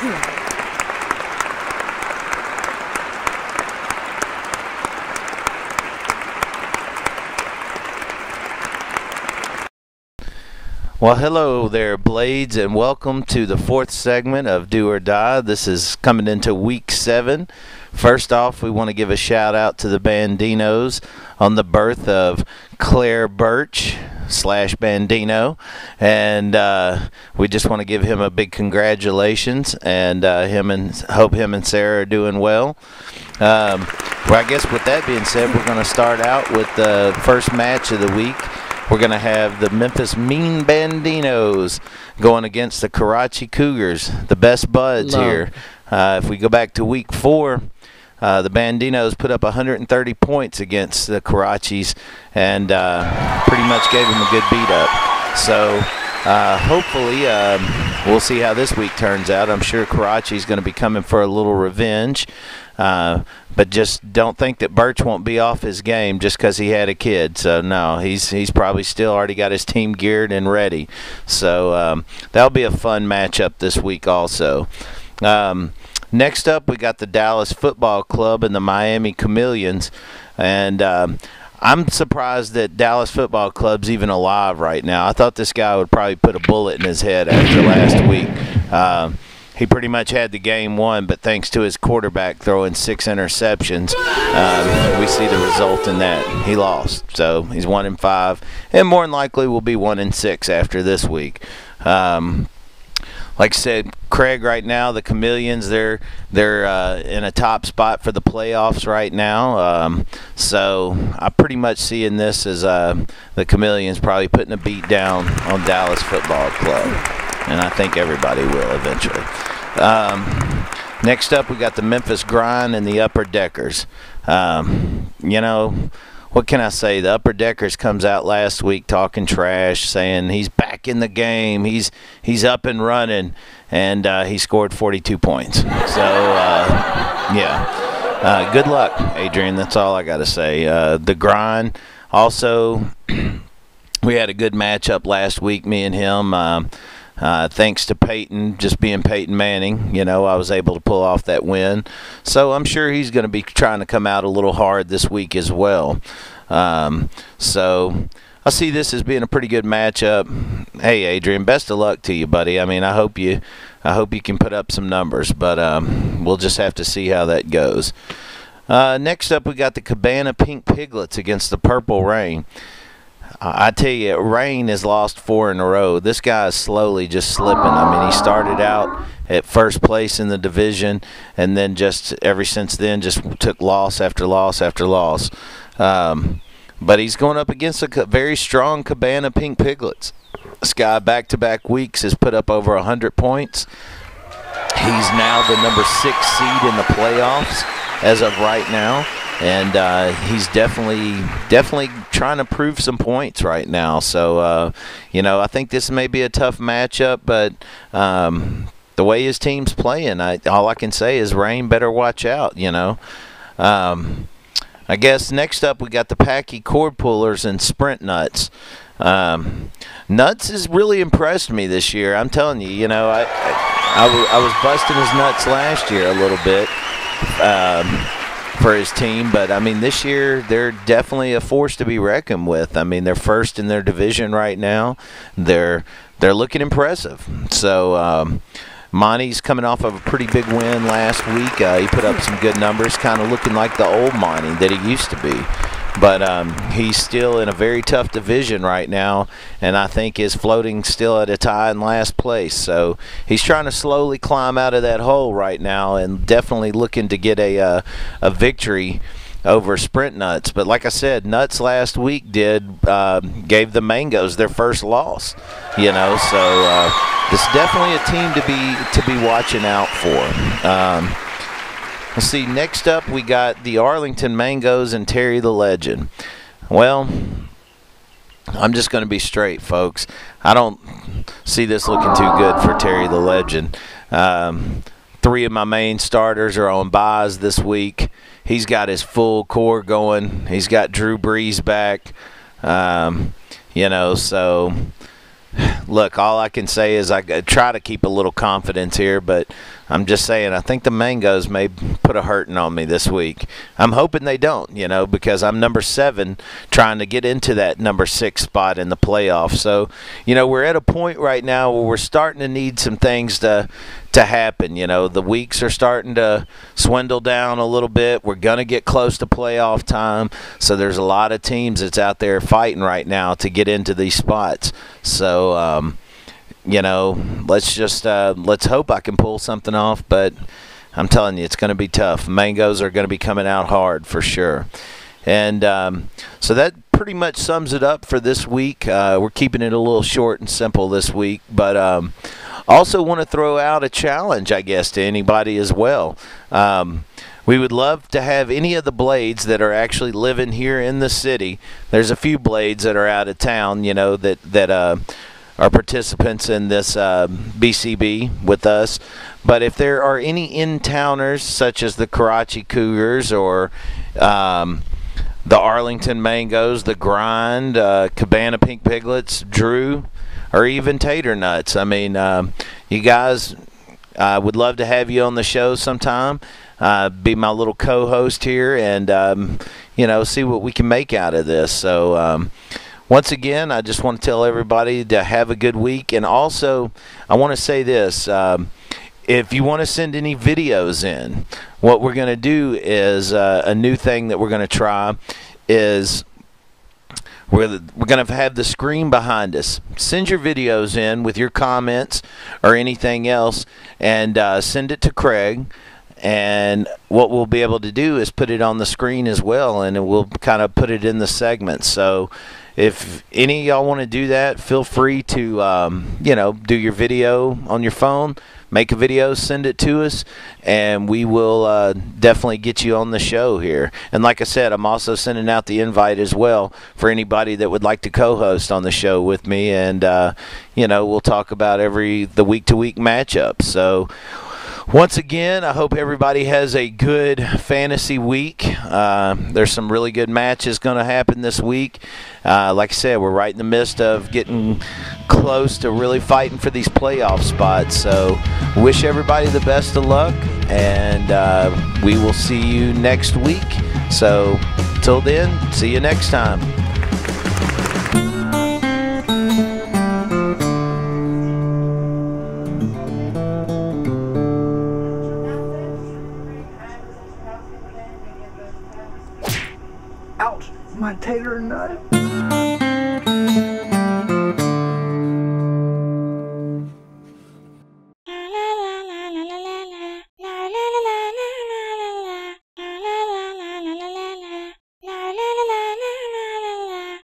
Well, hello there, Blades, and welcome to the fourth segment of Do or Die. This is coming into week 7. First off, we want to give a shout out to the Bandinos on the birth of Claire Birch / Bandino, and we just want to give him a big congratulations, and hope him and Sarah are doing well. Well, I guess with that being said, we're going to start out with the first match of the week. We're going to have the Memphis Mean Bandinos going against the Karachi Cougars, the best buds here. If we go back to week 4, the Bandinos put up 130 points against the Karachis and pretty much gave them a good beat up. So hopefully we'll see how this week turns out. I'm sure Karachi's going to be coming for a little revenge. But just don't think that Birch won't be off his game just because he had a kid. So, no, he's probably still already got his team geared and ready. So, that'll be a fun matchup this week also. Next up, we got the Dallas Football Club and the Miami Chameleons. And I'm surprised that Dallas Football Club's even alive right now. I thought this guy would probably put a bullet in his head after last week. He pretty much had the game won, but thanks to his quarterback throwing 6 interceptions, we see the result in that. He lost. So he's 1-5, and more than likely will be 1-6 after this week. Like I said, Craig, right now, the Chameleons, they're in a top spot for the playoffs right now. So I'm pretty much seeing this as the Chameleons probably putting a beat down on Dallas Football Club. And I think everybody will eventually. Next up, we got the Memphis Grind and the Upper Deckers. You know, what can I say? The Upper Deckers comes out last week talking trash, saying he's back in the game, he's up and running, and he scored 42 points. So, yeah. Good luck, Adrian. That's all I got to say. The Grind, also, we had a good matchup last week, me and him. Thanks to Peyton, just being Peyton Manning, you know, I was able to pull off that win. So I'm sure he's going to be trying to come out a little hard this week as well. So I see this as being a pretty good matchup. Hey, Adrian, best of luck to you, buddy. I mean, I hope you can put up some numbers, but we'll just have to see how that goes. Next up, we got the Cabana Pink Piglets against the Purple Rain. I tell you, Rain has lost 4 in a row. This guy is slowly just slipping. I mean, he started out at first place in the division, and then just ever since then just took loss after loss after loss. But he's going up against a very strong Cabana Pink Piglets. This guy back-to-back weeks has put up over 100 points. He's now the number 6 seed in the playoffs as of right now. And he's definitely trying to prove some points right now. So, you know, I think this may be a tough matchup, but the way his team's playing, all I can say is Rain better watch out, you know. I guess next up we got the Packy Cord Pullers and Sprint Nuts. Nuts has really impressed me this year. I'm telling you, you know, I was busting his nuts last year a little bit. For his team, but I mean this year they're definitely a force to be reckoned with. I mean they're first in their division right now. They're looking impressive. So Monty's coming off of a pretty big win last week. He put up some good numbers, kind of looking like the old Monty that he used to be. But he's still in a very tough division right now, and I think is floating still at a tie in last place. So he's trying to slowly climb out of that hole right now, and definitely looking to get a victory over Sprint Nuts. But like I said, Nuts last week gave the Mangoes their first loss. You know, so this is definitely a team to be watching out for. Let's see, next up we got the Arlington Mangoes and Terry the Legend. Well, I'm just going to be straight, folks. I don't see this looking too good for Terry the Legend. 3 of my main starters are on buys this week. He's got his full core going. He's got Drew Brees back. You know, so look, all I can say is I try to keep a little confidence here, but I'm just saying I think the Mangoes may put a hurting on me this week. I'm hoping they don't, because I'm number 7 trying to get into that number 6 spot in the playoffs. So, we're at a point right now where we're starting to need some things to happen. The weeks are starting to swindle down a little bit. We're going to get close to playoff time. So there's a lot of teams that's out there fighting right now to get into these spots. So, let's hope I can pull something off. But I'm telling you, it's going to be tough. Mangoes are going to be coming out hard for sure. And so that pretty much sums it up for this week. We're keeping it a little short and simple this week. But also want to throw out a challenge, I guess, to anybody as well. We would love to have any of the Blades that are actually living here in the city. There's a few Blades that are out of town, that are participants in this BCB with us. But if there are any in-towners, such as the Karachi Cougars or the Arlington Mangoes, the Grind, Cabana Pink Piglets, Drew, or even Tater Nuts. I mean, you guys, would love to have you on the show sometime. Be my little co-host here and, see what we can make out of this. So, once again, I just want to tell everybody to have a good week. And also, I want to say this. If you want to send any videos in, what we're going to do is a new thing that we're going to try is we're going to have the screen behind us. Send your videos in with your comments or anything else and send it to Craig. And what we'll be able to do is put it on the screen as well, and we'll kind of put it in the segments. So if any of y'all want to do that, feel free to, do your video on your phone, make a video, send it to us, and we will definitely get you on the show here. And like I said, I'm also sending out the invite as well for anybody that would like to co-host on the show with me, and, we'll talk about the week-to-week matchups. So once again, I hope everybody has a good fantasy week. There's some really good matches going to happen this week. Like I said, we're right in the midst of getting close to really fighting for these playoff spots. So wish everybody the best of luck, and we will see you next week. So till then, see you next time. Ouch, my tater nut.